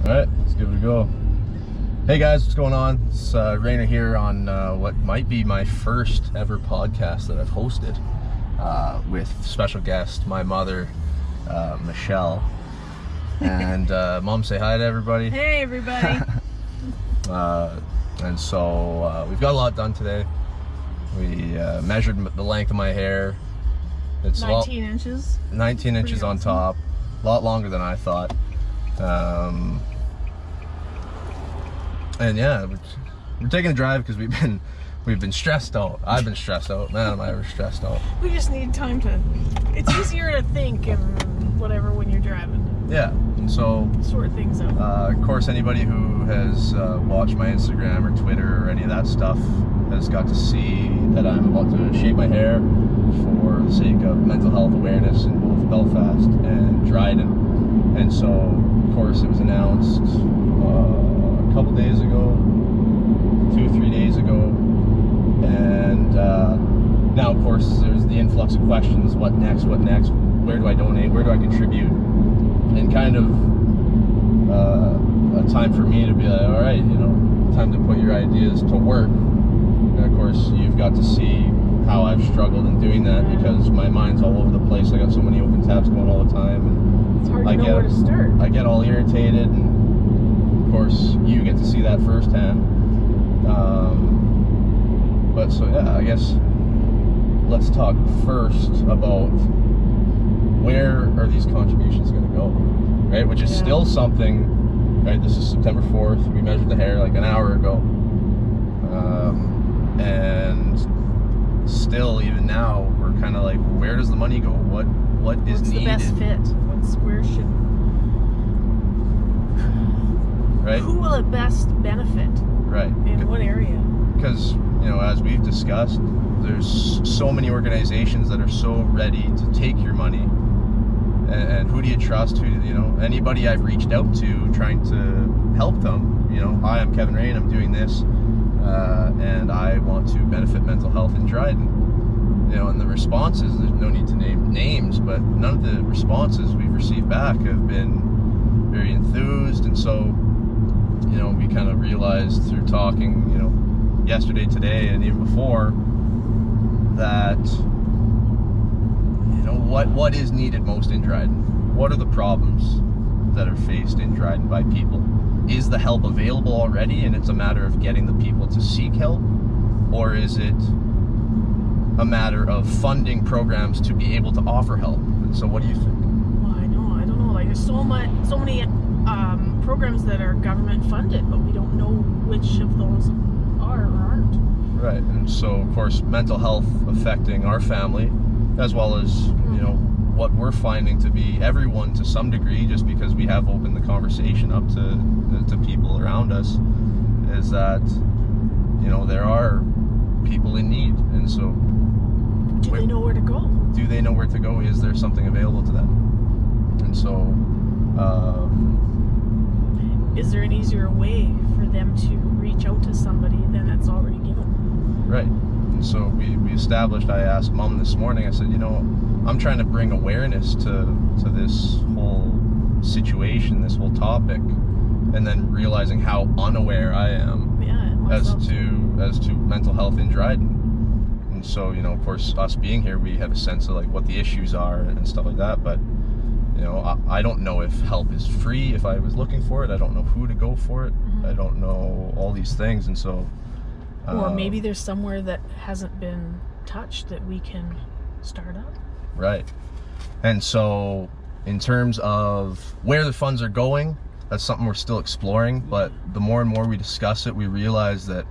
Alright, let's give it a go. Hey guys, what's going on? It's Rainer here on what might be my first ever podcast that I've hosted with special guest, my mother, Michelle. And Mom, say hi to everybody. Hey everybody. And so we've got a lot done today. We measured the length of my hair. It's 19 inches. 19 inches Pretty on awesome. top. A lot longer than I thought. And yeah, we're taking a drive because we've been stressed out. I've been stressed out. Man, am I ever stressed out. We just need time to. It's easier to think and whatever when you're driving. Yeah, and so Sort things out. of course, anybody who has watched my Instagram or Twitter or any of that stuff has got to see that I'm about to shave my hair for the sake of mental health awareness in both Belfast and Dryden. And so, of course, it was announced a couple days ago, 2 or 3 days ago, and now, of course, there's the influx of questions: what next? What next? Where do I donate? Where do I contribute? And kind of a time for me to be like, all right, time to put your ideas to work. And of course, you've got to see how I've struggled in doing that because my mind's all over the place. I got so many open tabs going all the time, and It's hard to know where to start. I get all irritated, and of course, you get to see that firsthand. But so yeah, I guess let's talk first about where are these contributions going to go, right? Which is still something, right? This is September 4th. We measured the hair like an hour ago. And still, even now, we're kind of like, where does the money go? What is needed? What's the best fit? Where should... Right? Who will it best benefit? Right. In what area? Because, as we've discussed, there's so many organizations that are so ready to take your money. And who do you trust? Anybody I've reached out to trying to help them, hi, I'm Kevin Rain, I'm doing this, and I want to benefit mental health in Dryden. And the responses, there's no need to name names, but none of the responses we've received back have been very enthused. And so, we kind of realized through talking, yesterday, today, and even before, that what is needed most in Dryden? What are the problems that are faced in Dryden by people? Is the help available already and it's a matter of getting the people to seek help? Or is it a matter of funding programs to be able to offer help? And so what do you think? Well, I don't know. Like, there's so many programs that are government funded, but we don't know which of those are or aren't. Right, and so of course mental health affecting our family, as well as what we're finding to be everyone to some degree, just because we have opened the conversation up to people around us, is that there are people in need, and so Do they know where to go? Do they know where to go? Is there something available to them? And so is there an easier way for them to reach out to somebody than that's already given? Right. And so we established, I asked Mom this morning, I said, I'm trying to bring awareness to this whole situation, this whole topic, and then realizing how unaware I am as to mental health in Dryden. And so, of course, us being here, we have a sense of like what the issues are and stuff like that, but I don't know if help is free if I was looking for it. I don't know who to go for it. Mm-hmm. I don't know all these things, and so or maybe there's somewhere that hasn't been touched that we can start up. Right. And so in terms of where the funds are going, that's something we're still exploring, but the more and more we discuss it, we realize that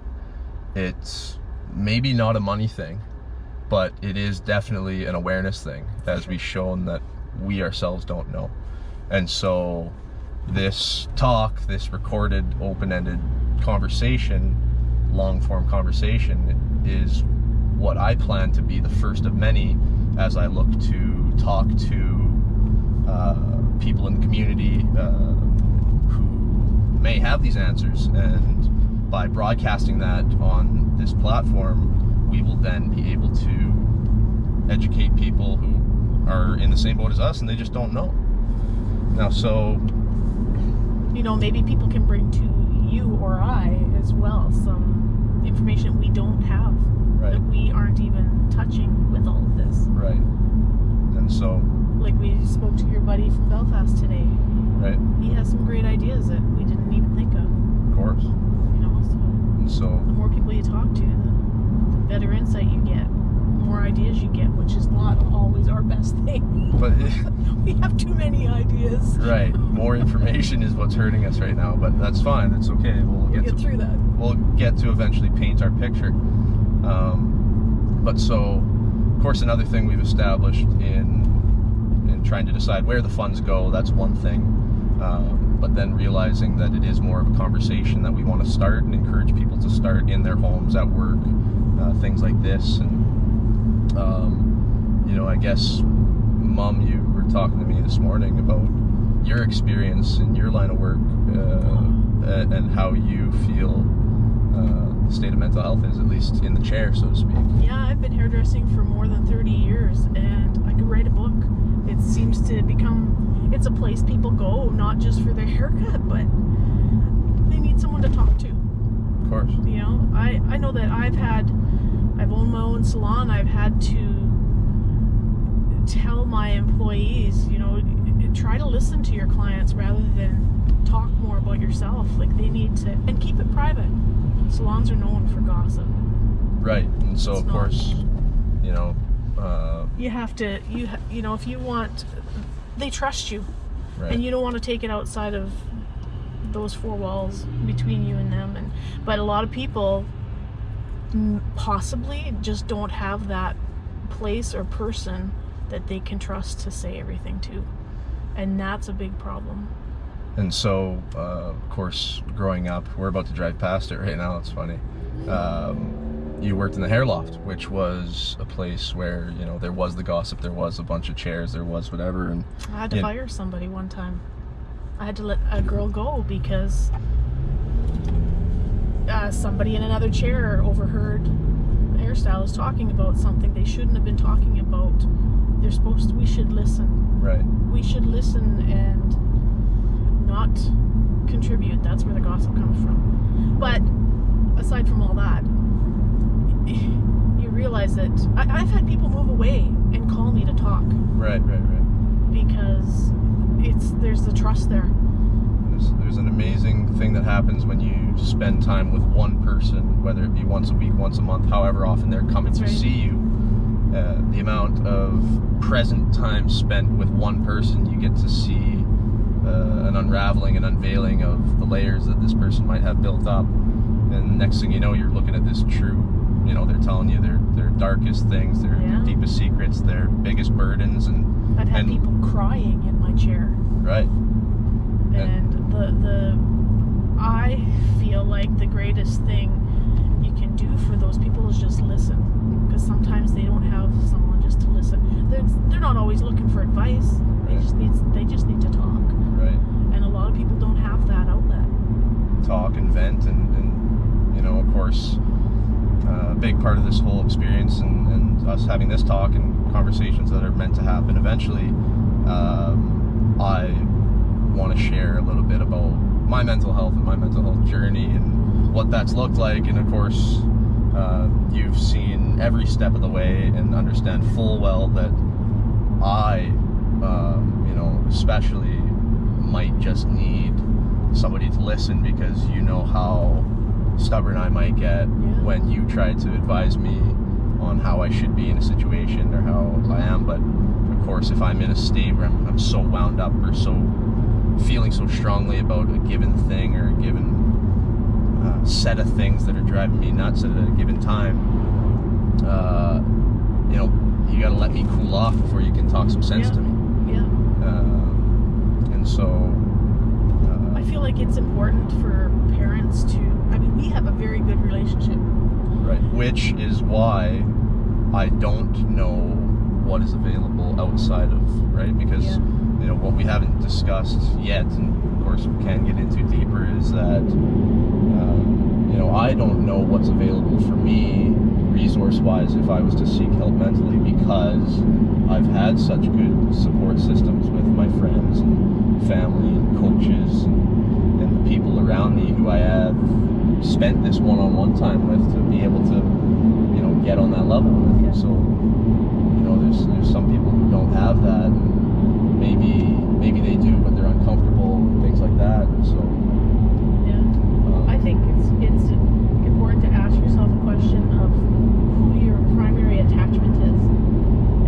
it's maybe not a money thing, but it is definitely an awareness thing, as we've shown that we ourselves don't know. And so this talk, this recorded, open-ended conversation, long-form conversation, is what I plan to be the first of many as I look to talk to people in the community who may have these answers, and by broadcasting that on this platform, we will then be able to educate people who are in the same boat as us and they just don't know. Now, so you know, maybe people can bring to you or I as well some information we don't have, Right. that we aren't even touching with all of this. Right. And so, Like we spoke to your buddy from Belfast today. right, He has some great ideas that we didn't even think of. of course. You know, so And so, the more people you talk to, the better insight you get, the more ideas you get, which is not always our best thing. but We have too many ideas. right, more information is what's hurting us right now, but that's fine. It's okay. We'll Get through that. We'll get to eventually paint our picture. But so, of course, another thing we've established in trying to decide where the funds go, that's one thing. But then realizing that it is more of a conversation that we want to start and encourage people to start in their homes, at work, things like this. And, you know, I guess, Mom, you were talking to me this morning about your experience in your line of work and how you feel the state of mental health is, at least in the chair, so to speak. Yeah, I've been hairdressing for more than 30 years, and I could write a book. It seems to become, it's a place people go, not just for their haircut, but they need someone to talk to. Of course. You know, I know that I've owned my own salon. I've had to tell my employees, you know, try to listen to your clients rather than talk more about yourself. Like, they need to, and keep it private. Salons are known for gossip. Right, and so It's of not- course, you know, You have to, you know, if you want, they trust you, right, and you don't want to take it outside of those four walls between you and them. And but a lot of people possibly just don't have that place or person that they can trust to say everything to, and that's a big problem. and so of course, growing up, we're about to drive past it right now. It's funny. You worked in the hair loft, which was a place where, you know, there was the gossip, there was a bunch of chairs, there was whatever, and I had to fire somebody one time. I had to let a girl go because somebody in another chair overheard the hairstylist talking about something they shouldn't have been talking about. We should listen. right, We should listen and not contribute. That's where the gossip comes from. But aside from all that, you realize that I've had people move away and call me to talk right, because there's the trust there. There's an amazing thing that happens when you spend time with one person, whether it be once a week, once a month, however often they're coming to see you. The amount of present time spent with one person, you get to see an unraveling and unveiling of the layers that this person might have built up. And next thing you know, you're looking at this true, you know, they're telling you their darkest things, their deepest secrets, their biggest burdens. And I've had people crying in my chair. Right. And I feel like the greatest thing you can do for those people is just listen, because sometimes they don't have someone just to listen. They're not always looking for advice. They just need to talk. Right. And a lot of people don't have that outlet. Talk and vent, and you know, of course, a big part of this whole experience and us having this talk and conversations that are meant to happen eventually, I want to share a little bit about my mental health and my mental health journey and what that's looked like. And of course, you've seen every step of the way and understand full well that I, you know, especially might just need somebody to listen, because you know how stubborn I might get when you try to advise me on how I should be in a situation or how I am. But of course, if I'm in a state where I'm so wound up or so feeling so strongly about a given thing or a given set of things that are driving me nuts at a given time, you know, you got to let me cool off before you can talk some sense to me. Yeah. And so I feel like it's important for parents to, I mean, we have a very good relationship. right, which is why I don't know what is available outside of, right, because you know, what we haven't discussed yet, and of course we can get into deeper, is that you know, I don't know what's available for me resource-wise if I was to seek help mentally, because I've had such good support systems with my friends and family and coaches and spent this one-on-one time with to be able to, you know, get on that level with. Yeah. So, you know, there's some people who don't have that. And maybe they do, but they're uncomfortable and things like that. And so, I think it's important to ask yourself a question of who your primary attachment is.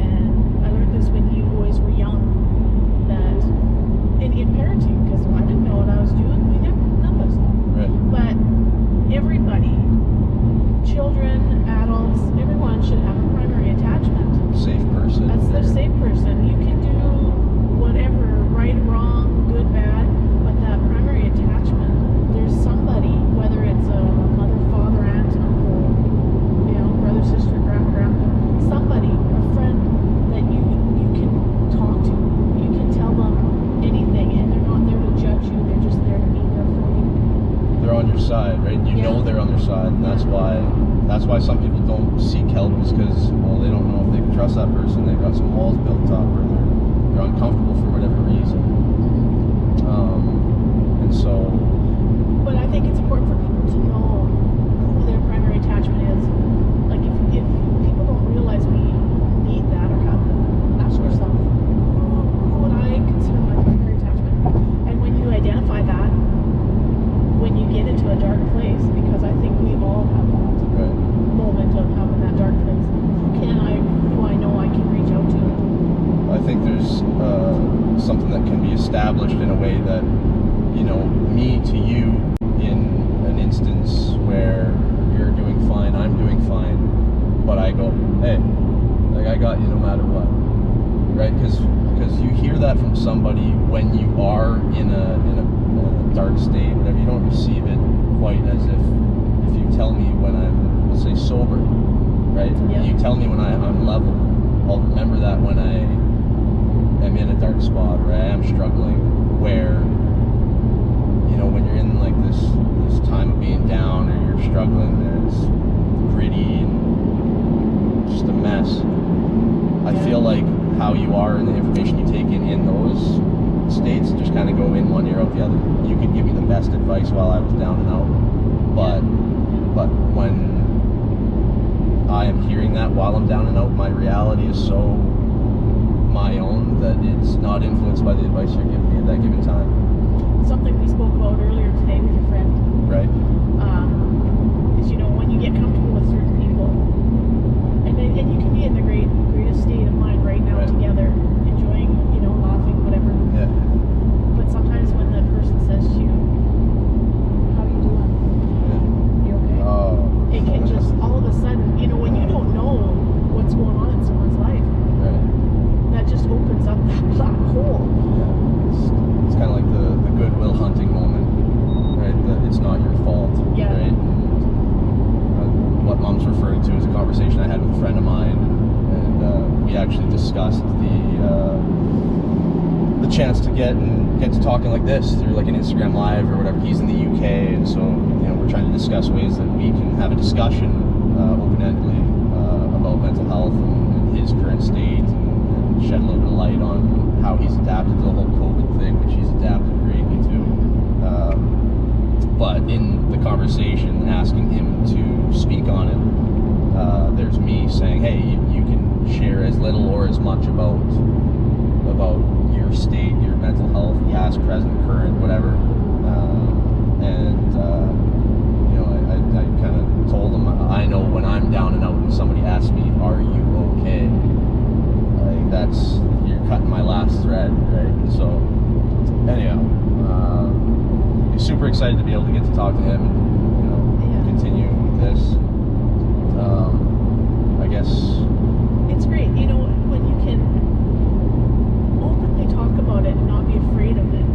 And I learned this when you boys were young, that in parenting, because I didn't know what I was doing. None of us know. right. But everybody, children, adults, everyone should have a primary attachment. Safe person. That's their safe person. You can do whatever, right, wrong, good, bad, but that primary attachment, there's somebody, whether it's a mother, father, aunt, uncle, you know, brother, sister, grandpa, somebody, a friend that you can talk to. You can tell them anything, and they're not there to judge you. They're just there to be there for you. They're on your side, right? You know they're on their side, and that's why some people don't seek help, is because, well, they don't know if they can trust that person. They've got some walls built up, or they're uncomfortable for whatever reason. And so, but I think it's important for people to know who their primary attachment is. Like if people don't realize we need that or have that, ask yourself, who would I consider my primary attachment? And when you identify that, when you get into a dark place, because I think we all have that right. moment of having that dark place, who do I know I can reach out to? I think there's something that can be established in a way that, you know, me to you, in an instance where you're doing fine, I'm doing fine, but I go, hey, like, I got you no matter what, right? Because you hear that from somebody when you are in a dark state, whatever. You don't receive it quite as if you tell me when I'm, let's say, sober, right? Yep. You tell me when I'm level. I'll remember that when I am in a dark spot, or I am struggling, where, you know, when you're in like this time of being down, or you're struggling, it's gritty and just a mess. I feel like how you are and the information you take in those states just kind of go in one ear out the other. You could give me the best advice while I was down and out, but when I am hearing that while I'm down and out, my reality is so my own that it's not influenced by the advice you're giving me at that given time. Something we spoke about earlier today with your friend, right? Is, you know, when you get comfortable with certain people, and you can be in the greatest state of mind right now, right, together, enjoying, you know, laughing, whatever. Yeah. But sometimes when the person says to you, "How you doing? Yeah. You okay?" Oh. It can just all of a sudden, you know, when you don't know what's going on in someone's life, Right. that just opens up that black hole. Yeah. It's kind of like the Goodwill Hunting moment, right? That it's not your fault, Yeah. right? And, what Mom's referring to is a conversation I had with a friend of mine, and we actually discussed the chance to get to talking like this through like an Instagram Live or whatever. He's in the UK, and so, you know, we're trying to discuss ways that we can have a discussion open-endedly about mental health and his current state, and shed a little bit of light on how he's adapted to the whole COVID thing, which he's adapted greatly to. But in the conversation, asking him to speak on it, there's me saying, hey, you can share as little or as much about your state, your mental health, past, present, current, whatever. You know, I kind of told him, I know when I'm down and out and somebody asks me, are you okay? Like, you're cutting my last thread, right? And so, anyhow, super excited to be able to get to talk to him and, you know, continue with this. I guess It's great, you know, when you can openly talk about it and not be afraid of it.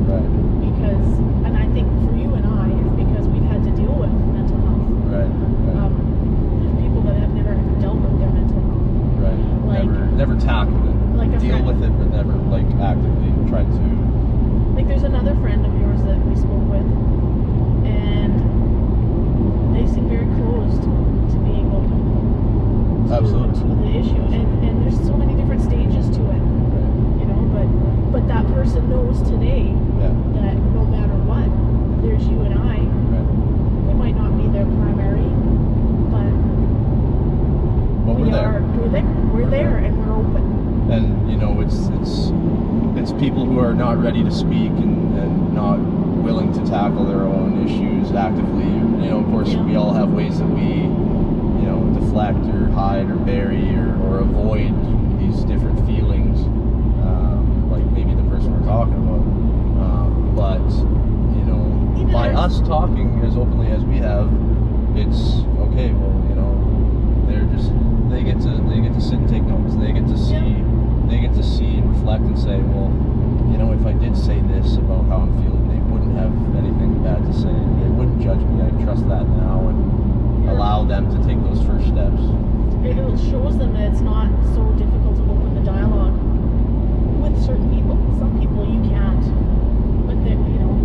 right, Because, and I think for you and I, it's because we've had to deal with mental health. right. There's people that have never dealt with their mental health. Right. Like, never tackled it. Like a Deal friend. with it, but never like actively tried to. Like there's another friend of yours that we spoke with, and they seem very closed to being open Absolutely. to the issue. And there's so many different stages to it, you know, but that person knows today Yeah. that no matter what, there's you and I. Right. We might not there. We're there, and we're open. And you know, it's people who are not ready to speak and not willing to tackle their own issues actively. You know, of course, we all have ways that we, you know, deflect or hide or bury or avoid these different feelings, like maybe the person we're talking about. But you know, Even by us talking as openly as we have, it's okay. Well, you know, they get to sit and take notes. They get to see and reflect and say, well, you know, if I did say this about how I'm feeling, they wouldn't have anything bad to say. They wouldn't judge me. I trust that now, and allow them to take those first steps. It shows them that it's not so difficult to open the dialogue with certain people. Some people you can't, but they, you know,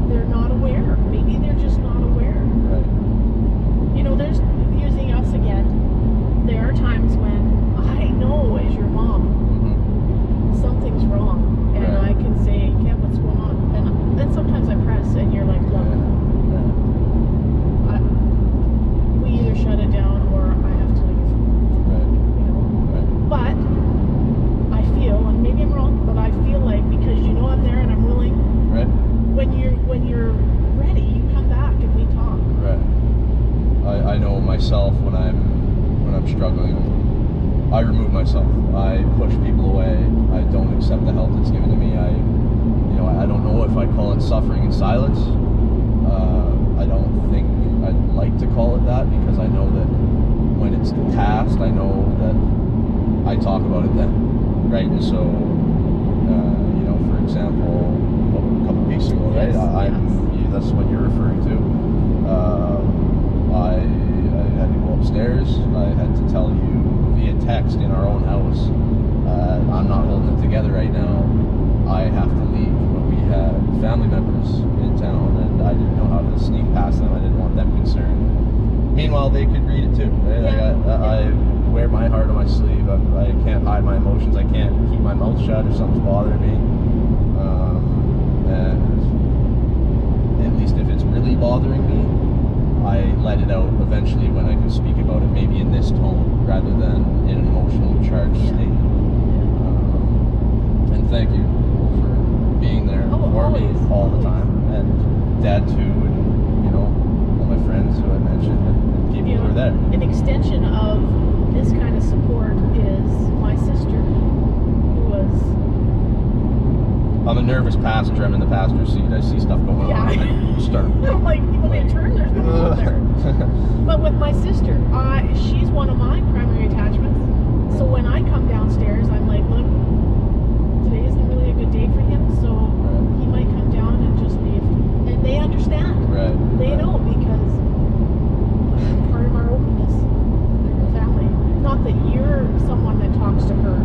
they're not aware. Maybe they're just not aware. Right. You know, there's using us again. There are times when I know, as your mom, something's wrong, and I can say, "Yeah, what's going on?" And then sometimes I press, and you're like, "Look, we either shut it down or I have to leave." You know. But I feel, and maybe I'm wrong, but I feel like because you know I'm there and I'm willing. Right. When you're ready, you come back and we talk. Right. I know myself when I'm struggling, I remove myself. I push people away. I don't accept the help that's given to me. I don't know if I call it suffering in silence. I don't think I'd like to call it that, because I know that when it's past, I know that I talk about it then, right? And so, you know, for example, a couple weeks ago, right? That's what you're referring to. I had to go upstairs. I had to tell you via text in our own house, I'm not holding it together right now. I have to leave. But we had family members in town, and I didn't know how to sneak past them. I didn't want them concerned. Meanwhile, they could read it too. Right? I wear my heart on my sleeve. I can't hide my emotions. I can't keep my mouth shut if something's bothering me. And at least if it's really bothering me, I let it out eventually when I can speak about it, maybe in this tone rather than in an emotionally charged state. And thank you for being there for me all the time, and Dad too, and you know, all my friends who I mentioned, and people who are there. An extension of this kind of support is my sister, who was. I'm a nervous passenger. I'm in the passenger seat. I see stuff going on. I start. I'm like, when they turn, there's no one there. But with my sister, she's one of my primary attachments. So when I come downstairs, I'm like, look, today isn't really a good day for him, so he might come down and just leave. And they understand. They know, because part of our openness in the family. Not that you're someone that talks to her.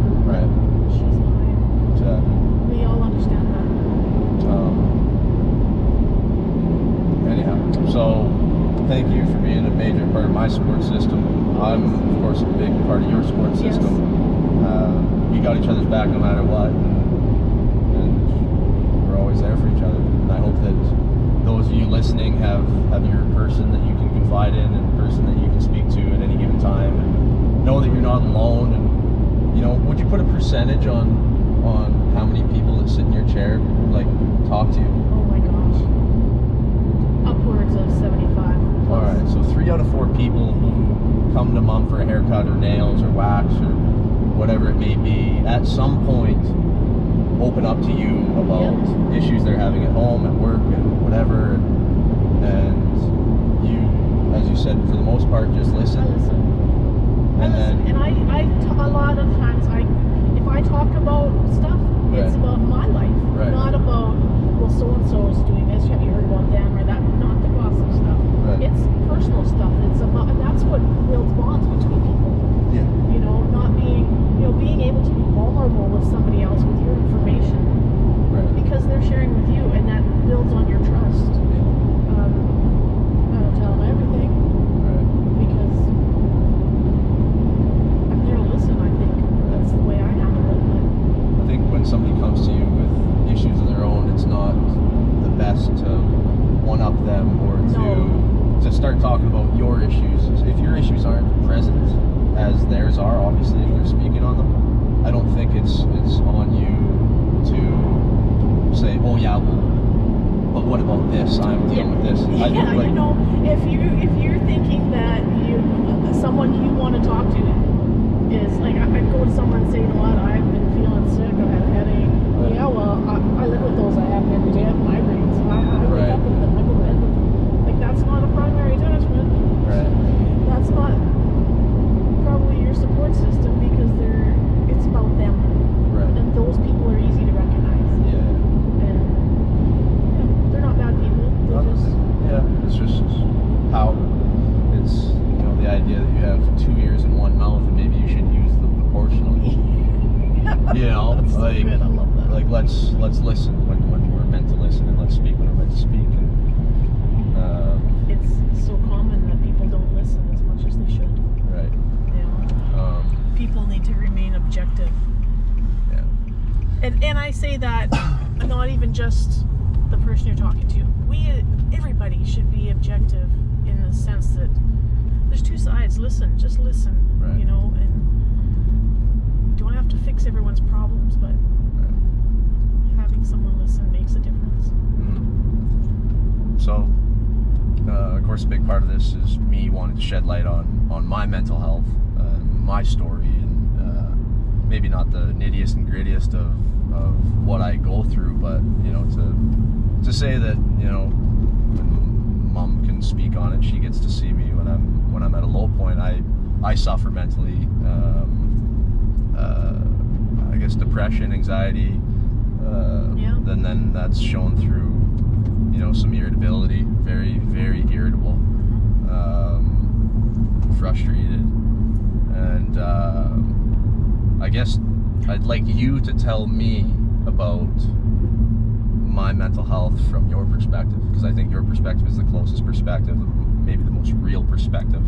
She's mine. Exactly. We all understand that. Anyhow, so thank you for being a major part of my support system. I'm, of course, a big part of your support system. We got each other's back no matter what, and we're always there for each other. And I hope that those of you listening have your person that you can confide in, and person that you can speak to at any given time, and know that you're not alone. And you know, would you put a percentage on how many people that sit in your chair like talk to you? Oh my gosh. Upwards of 75. All right, so 3 out of 4 people who come to Mom for a haircut or nails or wax or whatever it may be, at some point open up to you about issues they're having at home, at work, and whatever. And you, as you said, for the most part, just listen. And a lot of times, if I talk about stuff, it's about my life, not about, well, so-and-so is doing this, have you heard about them, or that, not the gossip stuff. It's personal stuff. It's about, and that's what builds bonds between people. You know, not being, you know, being able to be vulnerable with somebody else with your information, because they're sharing with you, and that builds on your trust. I don't tell them everything, because I'm there to listen. I think that's the way I handle it. I think when somebody comes to you with issues of their own, it's not the best to one-up them or to start talking about your issues. If your issues aren't present as theirs are, obviously, if they're speaking on them. I don't think it's on you to say, oh yeah, well, but what about this? I'm dealing with this. I Yeah, think, like, you know, if you're thinking that someone you want to talk to is like, I go to someone and say, you know what, I've been feeling sick, I've had a headache. Right. Yeah, well, I live with those. I have them every day. I have migraines. I wake Right. up with them. I go to bed with them. Like, that's not a primary attachment. right. That's not probably your support system, because it's about them. Right. And those people are easy to recognize. Yeah. And they're not bad people. They're just Yeah, it's just how it's, you know, the idea that you have 2 ears and 1 mouth, and maybe you should use them proportionally. You know, that's so like, good. I love that. like let's listen when we're meant to listen, and let's speak when we're meant to speak. And It's so common that people don't listen as much as they should. right. You know, people need to remain objective. Yeah. And I say that not even just the person you're talking to. Everybody should be objective in the sense that there's two sides. Listen, just listen. Right. You know, and you don't have to fix everyone's problems, but having someone listen makes a difference. So, of course, a big part of this is me wanting to shed light on my mental health, my story, and maybe not the nittiest and grittiest of what I go through, but, you know, to say that, you know, when Mom can speak on it, she gets to see me when I'm at a low point. I suffer mentally. I guess depression, anxiety. Then that's shown through, you know, some irritability. Very, very irritable. Frustrated. And I guess I'd like you to tell me about my mental health from your perspective, because I think your perspective is the closest perspective, maybe the most real perspective,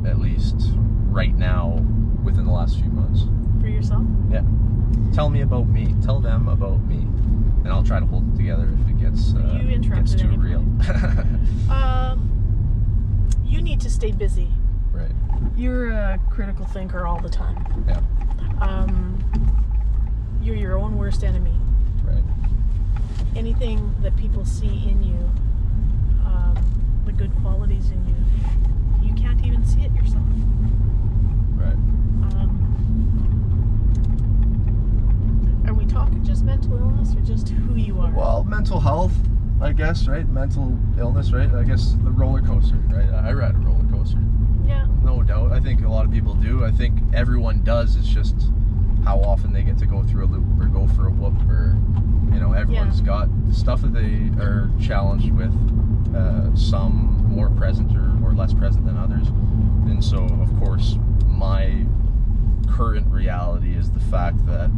at least right now, within the last few months. For yourself? Yeah. Tell me about me. Tell them about me, and I'll try to hold it together if it gets too real. You need to stay busy. Right. You're a critical thinker all the time. Yeah. You're your own worst enemy. Right. Anything that people see in you, the good qualities in you, you can't even see it yourself. Right. Are we talking just mental illness or just who you are? Well, mental health, I guess, right? Mental illness, right? I guess the roller coaster, right? I ride a roller coaster. Yeah. No doubt. I think a lot of people do. I think everyone does. It's just how often they get to go through a loop or go for a whoop, or, you know, everyone's got stuff that they are challenged with, some more present or less present than others. And so, of course, my current reality is the fact that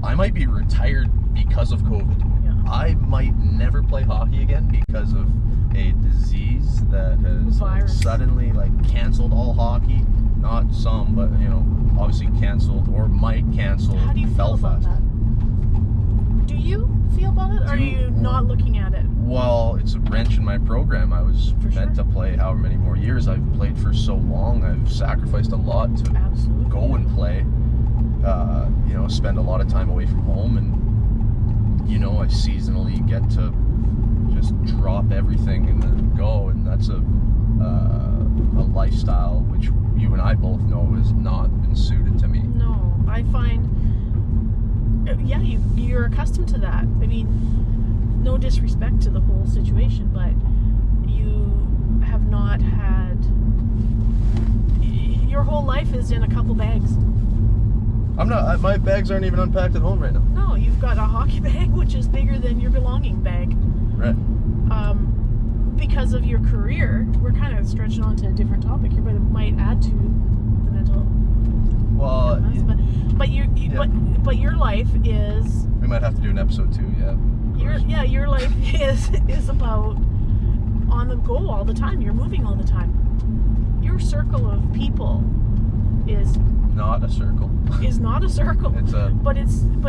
I might be retired because of COVID. Yeah. I might never play hockey again because of a disease that has suddenly canceled all hockey. Not some, but, you know, obviously canceled or might cancel. How do you feel about that? Do you feel about it, or are you not looking at it? Well, it's a wrench in my program. I was meant to play however many more years. I've played for so long. I've sacrificed a lot to go and play. You know, spend a lot of time away from home, and, you know, I seasonally get to just drop everything and then go, and that's a lifestyle which you and I both know has not been suited to me. No, I find, you're accustomed to that. I mean, no disrespect to the whole situation, but you have not had, your whole life is in a couple bags. I'm not, my bags aren't even unpacked at home right now. No, you've got a hockey bag, which is bigger than your belonging bag. Right. Because of your career, we're kind of stretching on to a different topic here, but it might add to the mental. Well, but your life is. We might have to do an episode 2. Yeah. Your life is about on the go all the time. You're moving all the time. Your circle of people is not a circle. Is not a circle. But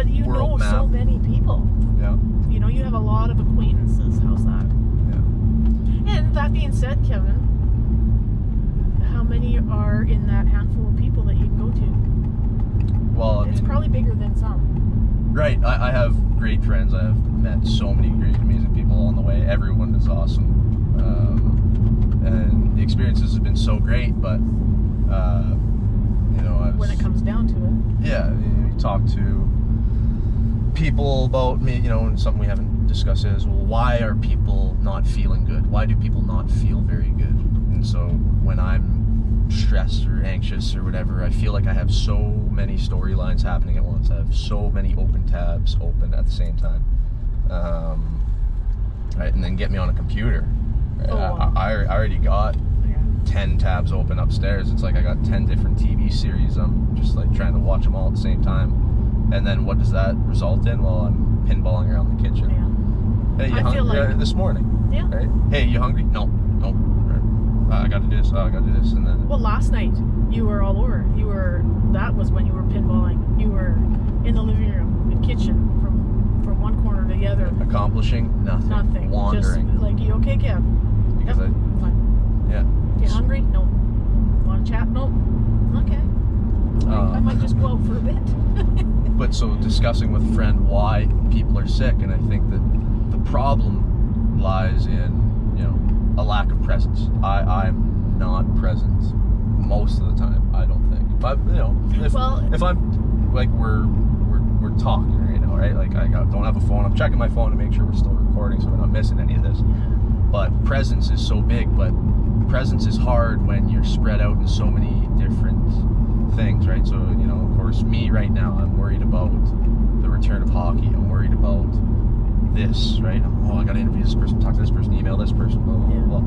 you know map. So many people. Yeah. You know, you have a lot of acquaintances. How's that? Yeah. And that being said, Kevin, many are in that handful of people that you can go to? Well, It's probably bigger than some. Right. I have great friends. I have met so many great, amazing people along the way. Everyone is awesome. And the experiences have been so great, but, when it comes down to it. Yeah, you talk to people about me, and something we haven't discussed is, well, why are people not feeling good? Why do people not feel very good? And so when I'm stressed or anxious or whatever, I feel like I have so many storylines happening at once. I have so many open tabs open at the same time. Right, and then get me on a computer. Right? Oh, wow. I already got 10 tabs open upstairs. It's like I got 10 different TV series. I'm just like trying to watch them all at the same time. And then what does that result in? Well, I'm pinballing around the kitchen. Yeah. Hey, you I feel like this morning? Yeah. Right? Hey, you hungry? No. I gotta do this. I gotta do this, and then. Well, last night you were all over. That was when you were pinballing. You were in the living room, the kitchen, from one corner to the other. Accomplishing nothing. Nothing. Wandering. Just like, you okay, Kev? Because yep. Fine. Yeah. You hungry? No. Want to chat? No. Okay. I might just go out for a bit. But so discussing with a friend why people are sick, and I think that the problem lies in, a lack of presence. I'm not present most of the time, I don't think. But if I'm like we're talking right now, right? Like I don't have a phone. I'm checking my phone to make sure we're still recording, so we're not missing any of this. But presence is so big, but presence is hard when you're spread out in so many different things, right? So, of course, me right now, I'm worried about the return of hockey. I'm worried about this, right? I got to interview this person, talk to this person, email this person, blah, blah, blah.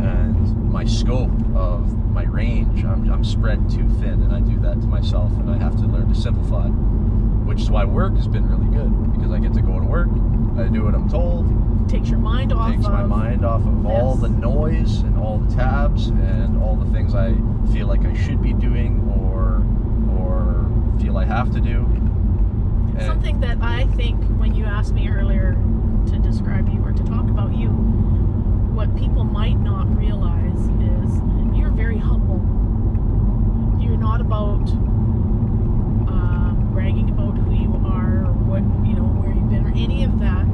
And my scope of my range, I'm spread too thin, and I do that to myself, and I have to learn to simplify, which is why work has been really good, because I get to go to work, I do what I'm told. Takes your mind off. Takes my mind off of all the noise and all the tabs and all the things I feel like I should be doing or feel I have to do. And something that I think when you asked me earlier to describe you or to talk about you, what people might not realize is you're very humble. You're not about bragging about who you are or what, where you've been or any of that.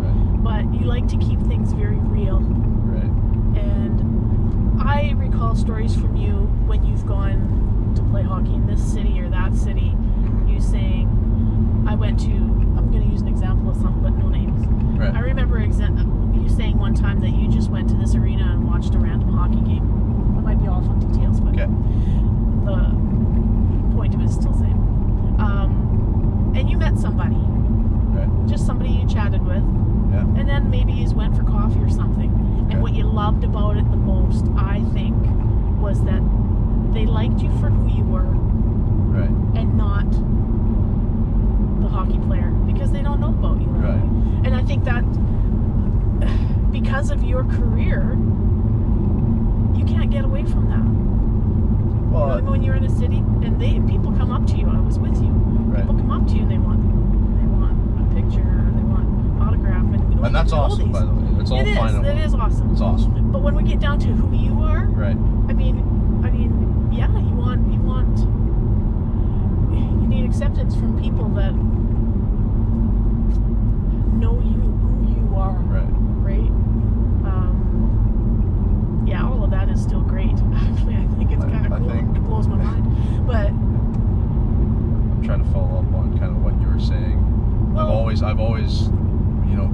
But you like to keep things very real. Right. And I recall stories from you when you've gone to play hockey in this city or that city. You saying, I'm going to use an example of something, but no names. Right. I remember you saying one time that you just went to this arena and watched a random hockey game. I might be off on details, but the point of it is still the same. And you met somebody. Right. Just somebody you chatted with. Yeah. And then maybe you went for coffee or something. And what you loved about it the most, I think, was that they liked you for who you were. Right. And not the hockey player, because they don't know about you. Right. And I think that because of your career, you can't get away from that. Well, when you're in a city and people come up to you, I was with you. Right. People come up to you and they want a picture, or they want an autograph, and that's awesome, by the way. It's all fine. It is awesome. It's awesome. But when we get down to who you are, right? I mean, yeah, you need acceptance from people that know who you are. Right. Right. Yeah, all of that is still great. Actually, I think it's kind of cool. It blows my mind. But I'm trying to follow up on kind of what you were saying. I've always,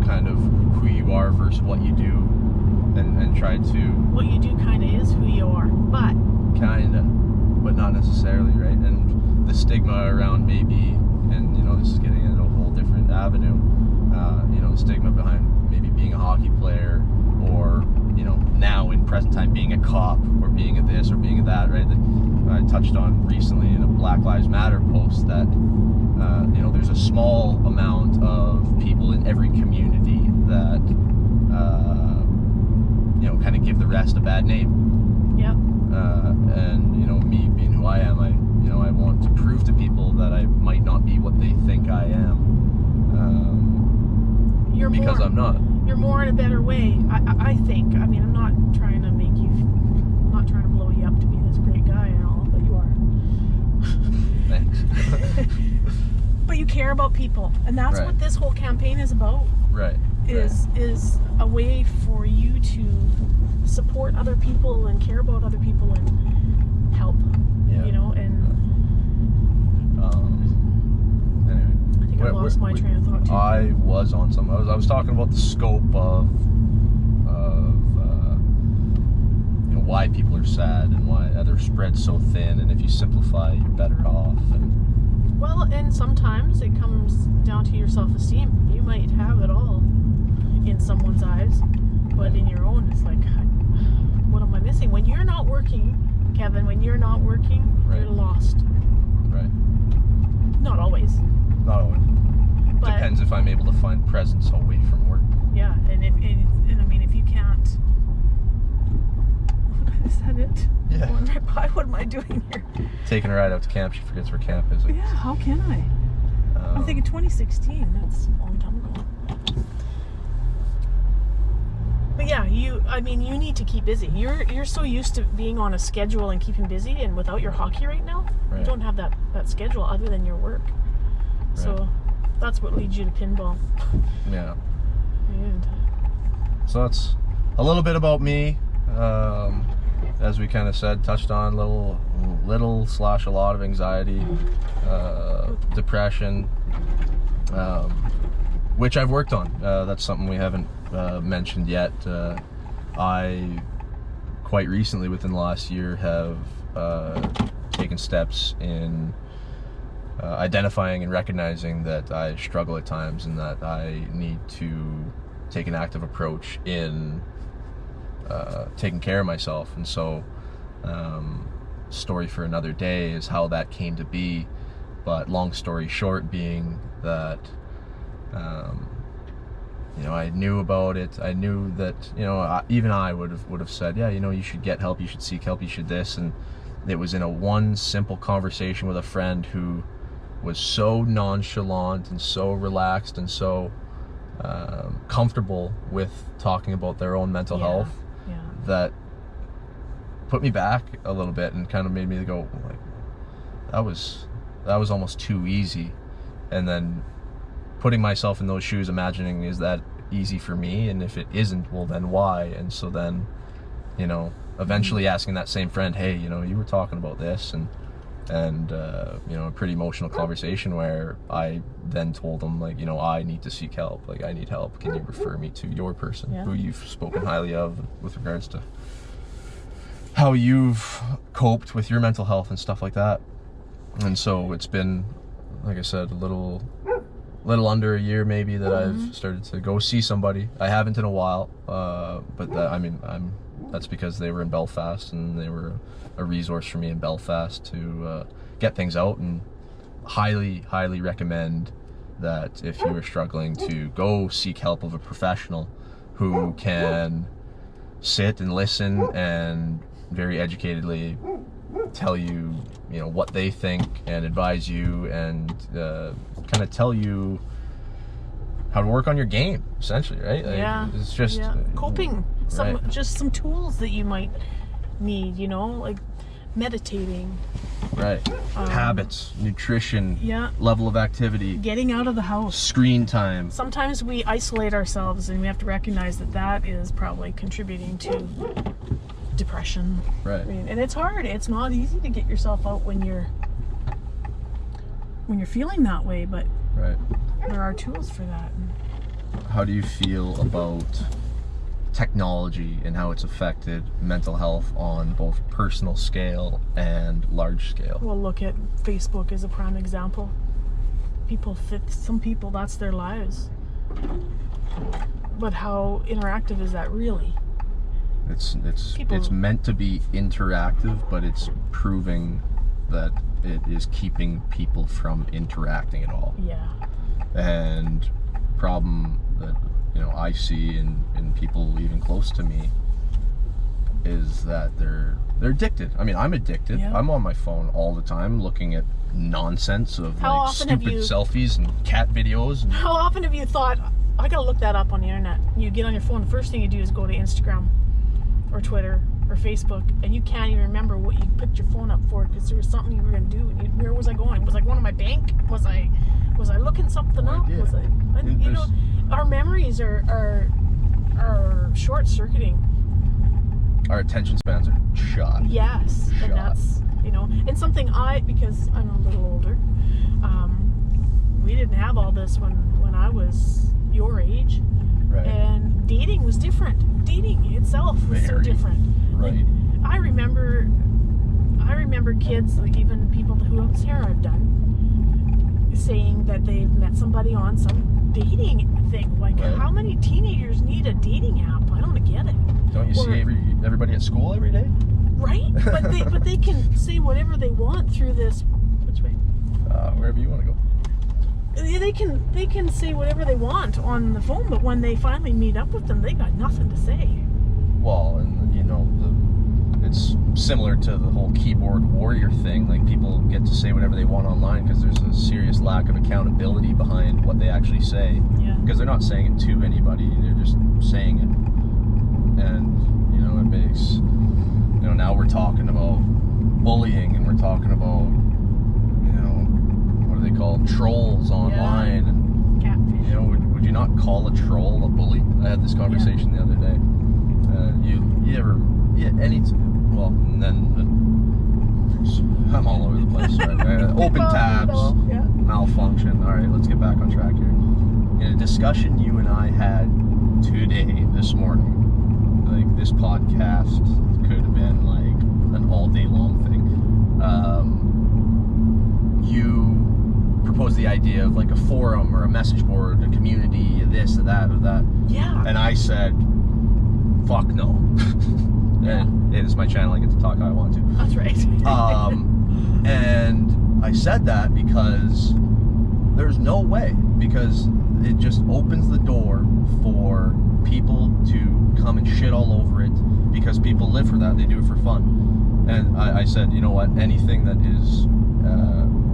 kind of who you are versus what you do, and tried to. What you do kind of is who you are, but. Kinda, but not necessarily, right? And the stigma around maybe, and this is getting into a whole different avenue. The stigma behind maybe being a hockey player, or now in present time being a cop, or being a this or being a that, right? That I touched on recently in a Black Lives Matter post that there's a small amount of people in every community that kind of give the rest a bad name. Yep. And me being who I am, I want to prove to people that I might not be what they think I am. I'm not. You're more in a better way, I think. I mean, I'm not trying to make you. I'm not trying to blow you up to be this great guy and all, but you are. Thanks. But you care about people, and that's Right. what this whole campaign is about. Right. Is a way for you to support other people and care about other people and help. Yeah. You know, and anyway, I think I lost my train of thought too. I was on some. I was talking about the scope of why people are sad and why they're spread so thin, and if you simplify, you're better off. And Well, and sometimes it comes down to your self-esteem. You might have it all in someone's eyes, but in your own, it's like, what am I missing? When you're not working, Kevin, when you're not working, Right. you're lost. right, Not always. not always. But Depends if I'm able to find presence away from work. yeah, and I mean, if you can't, is that it? Yeah. Going right by. What am I doing here? Taking a ride out to camp, she forgets where camp is. Yeah, how can I? I'm thinking 2016. That's a long time ago. But yeah, you need to keep busy. You're so used to being on a schedule and keeping busy, and without your hockey right now, you Right. don't have that schedule other than your work. So that's what leads you to pinball. Yeah. And So that's a little bit about me. As we kind of said, touched on a lot of anxiety, depression, which I've worked on. That's something we haven't mentioned yet. I quite recently, within the last year, have taken steps in identifying and recognizing that I struggle at times and that I need to take an active approach in taking care of myself. And so story for another day is how that came to be, but long story short being that I knew about it. I knew that even I would have said, yeah, you should get help, you should seek help, you should this. And it was in a one simple conversation with a friend who was so nonchalant and so relaxed and so comfortable with talking about their own mental health that put me back a little bit and kind of made me go, like, that was almost too easy. And then putting myself in those shoes, imagining, is that easy for me? And if it isn't, well, then why? And so then eventually asking that same friend, hey, you were talking about this, and a pretty emotional conversation where I then told them, like, I need to seek help. Like, I need help. Can you refer me to your person who you've spoken highly of with regards to how you've coped with your mental health and stuff like that? And so it's been, like I said, a little under a year maybe that I've started to go see somebody. I haven't in a while, but that's because they were in Belfast and they were a resource for me in Belfast to get things out, and highly recommend that if you are struggling, to go seek help of a professional who can sit and listen and very educatedly tell you what they think and advise you and kind of tell you how to work on your game, essentially, right? Like, it's just coping, just some tools that you might need, like meditating, right? Habits, nutrition, level of activity, getting out of the house, screen time. Sometimes we isolate ourselves, and we have to recognize that is probably contributing to depression. Right. And it's hard. It's not easy to get yourself out when you're feeling that way, but there are tools for that. How do you feel about technology and how it's affected mental health on both personal scale and large scale? Well, look at Facebook as a prime example. Some people, that's their lives. But how interactive is that really? It's meant to be interactive, but it's proving that it is keeping people from interacting at all. Yeah. And problem that I see in people even close to me is that they're addicted. I mean, I'm addicted. Yeah. I'm on my phone all the time looking at nonsense of stupid selfies and cat videos. And how often have you thought, I gotta look that up on the internet? You get on your phone, the first thing you do is go to Instagram or Twitter or Facebook, and you can't even remember what you picked your phone up for because there was something you were going to do. And where was I going? Was I going to my bank? Was I looking something up? idea. Was I? You know, our memories are short-circuiting. Our attention spans are shot. Yes, and that's, you know, and something because I'm a little older. We didn't have all this when I was your age. Right. And dating was different. Dating itself was so Very. different. Right. Like, I remember kids, like even people whose hair I've done, saying that they've met somebody on some dating thing. Like, Right. how many teenagers need a dating app? I don't get it. Don't you see everybody at school every day? Right? But they can say whatever they want through this. Which way? Wherever you want to go. They can say whatever they want on the phone, but when they finally meet up with them, they got nothing to say. Well, and you know, it's similar to the whole keyboard warrior thing. Like, people get to say whatever they want online because there's a serious lack of accountability behind what they actually say. Yeah. Because they're not saying it to anybody; they're just saying it. And you know, it makes, you know, now we're talking about bullying, and we're talking about, you know, what do they call them? Trolls online. Yeah. And Catfish. you know, would you not call a troll a bully? I had this conversation the other day. And then I'm all over the place. Right? Open tabs, Yeah. malfunction. All right, let's get back on track here. In a discussion you and I had today, this morning, like, this podcast could have been like an all day long thing. You proposed the idea of like a forum or a message board, a community, this or that or that. Yeah. And I said, fuck no. And it is my channel, I get to talk how I want to. That's right. And I said that because there's no way, because it just opens the door for people to come and shit all over it, because people live for that, they do it for fun. And I said, you know what, anything that is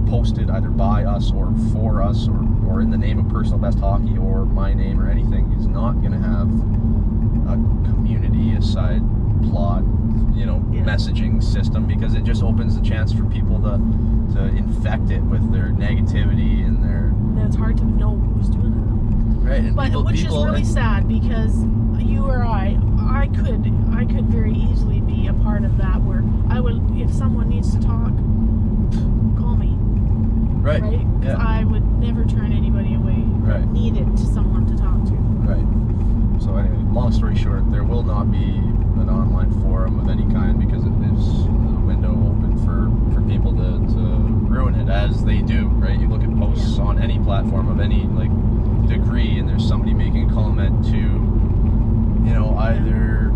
posted either by us or for us or in the name of Personal Best Hockey or my name or anything is not going to have a community, a side plot, you know, messaging system, because it just opens the chance for people to infect it with their negativity and their... And it's hard to know who's doing that. Right, and Which is really sad, because you or I could very easily be a part of that, where I would, if someone needs to talk, call me. Right. Right? Because I would never turn anybody away. Right. Needed someone to talk to. Right. So anyway, long story short, there will not be an online forum of any kind, because it leaves the window open for people to ruin it, as they do, right? You look at posts on any platform of any, like, degree, and there's somebody making a comment to, you know, either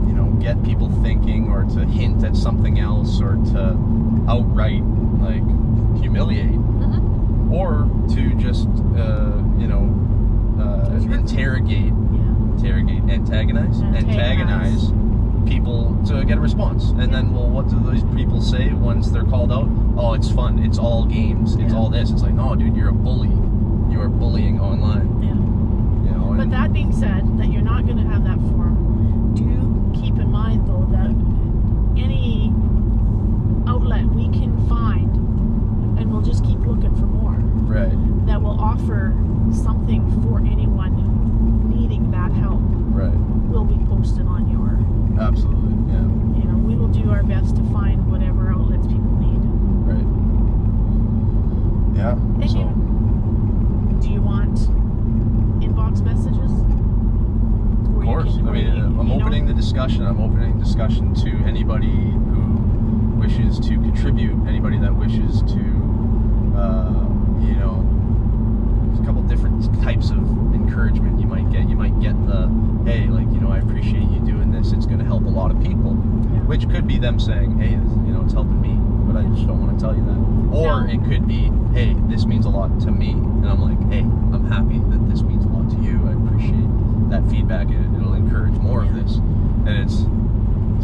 you know, get people thinking, or to hint at something else, or to outright, like, humiliate, or to just you know, antagonize people to get a response. And then, well, what do those people say once they're called out? Oh, it's fun, it's all games, it's all this. It's like, no, dude, you're a bully. You are bullying online. Yeah. You know, But that being said, that you're not going to have that forum, do keep in mind, though, that any outlet we can find, and we'll just keep looking for more, right, that will offer something for anyone needing that help, right, will be posted on your... absolutely, yeah. You know, we will do our best to find whatever outlets people need. Right. Yeah. And So, do you want inbox messages? of course. I mean, I'm opening the discussion. I'm opening discussion to anybody who wishes to contribute, anybody that wishes to, you know, there's a couple different types of encouragement you might get. You might get the, hey, like, you know, I appreciate you doing this. It's going to help a lot of people. Which could be them saying, hey, you know, it's helping me, but I just don't want to tell you that. Or it could be, hey, this means a lot to me. And I'm like, hey, I'm happy that this means a lot to you. I appreciate that feedback. It'll encourage more of this. And it's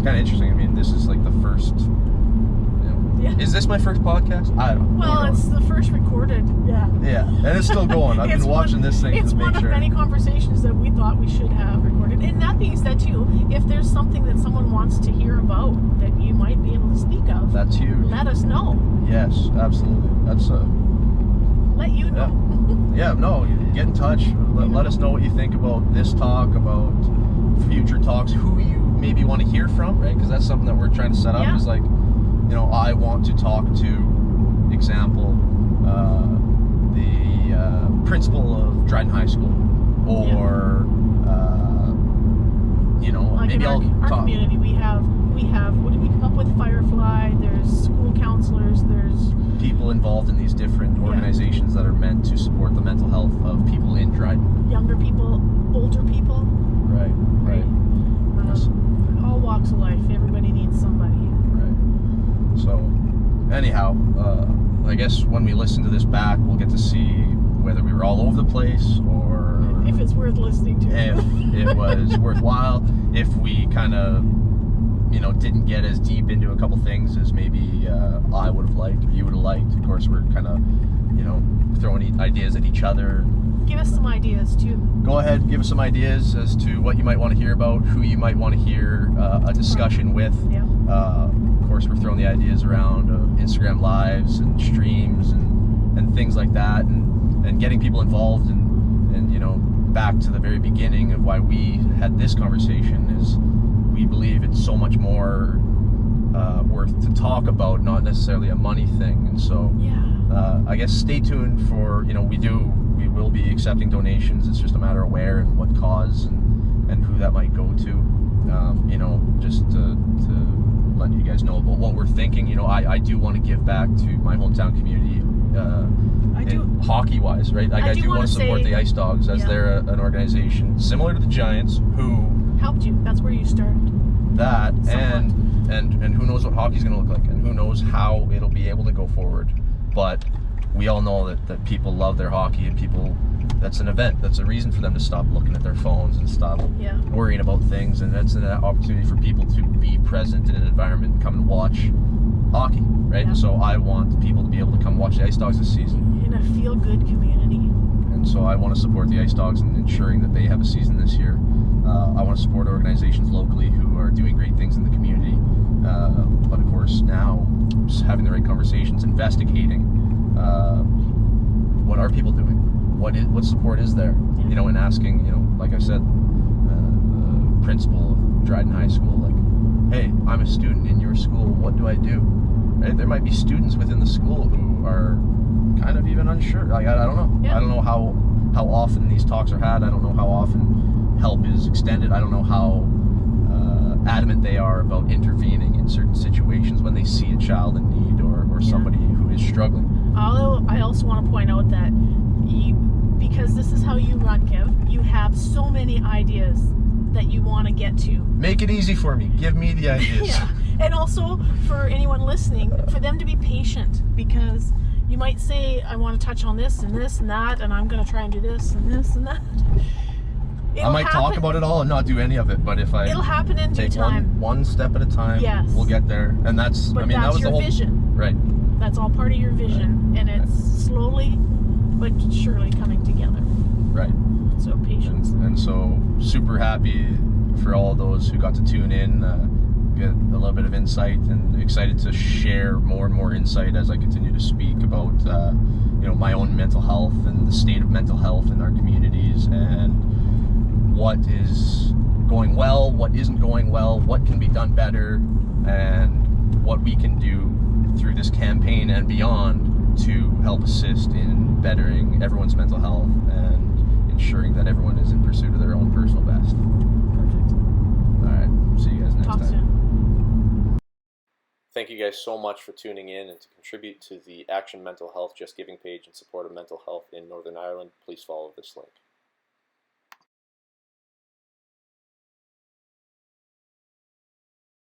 kind of interesting. I mean, this is like the first, you know, Yeah. Is this my first podcast? I don't know. Well, it's the first recorded. Yeah. Yeah, and it's still going. I've been watching this thing It's to make one of sure. many conversations that we thought we should have recorded. And that being said, too, if there's something that someone wants to hear about that you might be able to speak of, That's huge. let us know. Yes, absolutely. That's Let you know. yeah. No, get in touch. Let us know what you think about this talk, about future talks, who you maybe want to hear from, right? Because that's something that we're trying to set up. Yeah. Is like, I want to talk to, example, the principal of Dryden High School, or Like maybe in I'll our talk. community, we have what did we come up with? Firefly. There's school counselors. There's People involved in these different organizations that are meant to support the mental health of people in Dryden. younger people, older people. Right. Yes. All walks of life. Everybody needs somebody. Right. So, anyhow, I guess when we listen to this back, we'll get to see whether we were all over the place, or If it's worth listening to. if it was worthwhile, if we kind of, didn't get as deep into a couple things as maybe I would have liked, or you would have liked. Of course, we're kind of, throwing ideas at each other. Give us some ideas too. Go ahead, give us some ideas as to what you might want to hear about, who you might want to hear a discussion with. Yeah. Of course, we're throwing the ideas around of Instagram lives and streams and things like that, and getting people involved, and back to the very beginning of why we had this conversation is we believe it's so much more worth to talk about, not necessarily a money thing. And so I guess stay tuned for, we will be accepting donations. It's just a matter of where and what cause and who that might go to. Just to let you guys know about what we're thinking. I do want to give back to my hometown community. I do. Hockey wise, right? Like I do want to support the Ice Dogs, as they're an organization similar to the Giants who helped you. That's where you started. That and who knows what hockey's going to look like, and who knows how it'll be able to go forward. But we all know that people love their hockey, and people, that's an event. That's a reason for them to stop looking at their phones and stop worrying about things. And that's an opportunity for people to be present in an environment and come and watch hockey, right? Yeah. So I want people to be able to come watch the Ice Dogs this season. In a feel-good community. And so I want to support the Ice Dogs in ensuring that they have a season this year. I want to support organizations locally who are doing great things in the community. But of course now, just having the right conversations, investigating what are people doing? What support is there? And asking, like I said, the principal of Dryden High School, like, hey, I'm a student in your school, what do I do? Right? There might be students within the school who are kind of even unsure. Like, I don't know. Yeah. I don't know how often these talks are had. I don't know how often help is extended. I don't know how adamant they are about intervening in certain situations when they see a child in need or somebody who is struggling. Although I also want to point out that because this is how you run, Kev, you have so many ideas that you want to get to. Make it easy for me. Give me the ideas. Yeah. And also for anyone listening, for them to be patient, because you might say, I want to touch on this and this and that, and I'm going to try and do this and this and that. I might talk about it all and not do any of it, but if I it'll happen in due take time. one step at a time, we'll get there. And that's, But that that's was your the whole vision. Right. That's all part of your vision, and it's slowly but surely coming together. Right. So patience. And so super happy for all of those who got to tune in, get a little bit of insight, and excited to share more and more insight as I continue to speak about my own mental health and the state of mental health in our communities, and what is going well, what isn't going well, what can be done better, and what we can do through this campaign and beyond to help assist in bettering everyone's mental health and ensuring that everyone is in pursuit of their own personal best. Perfect. All right, see you guys next Talk time. soon. Thank you guys so much for tuning in, and to contribute to the Action Mental Health Just Giving page in support of mental health in Northern Ireland, please follow this link.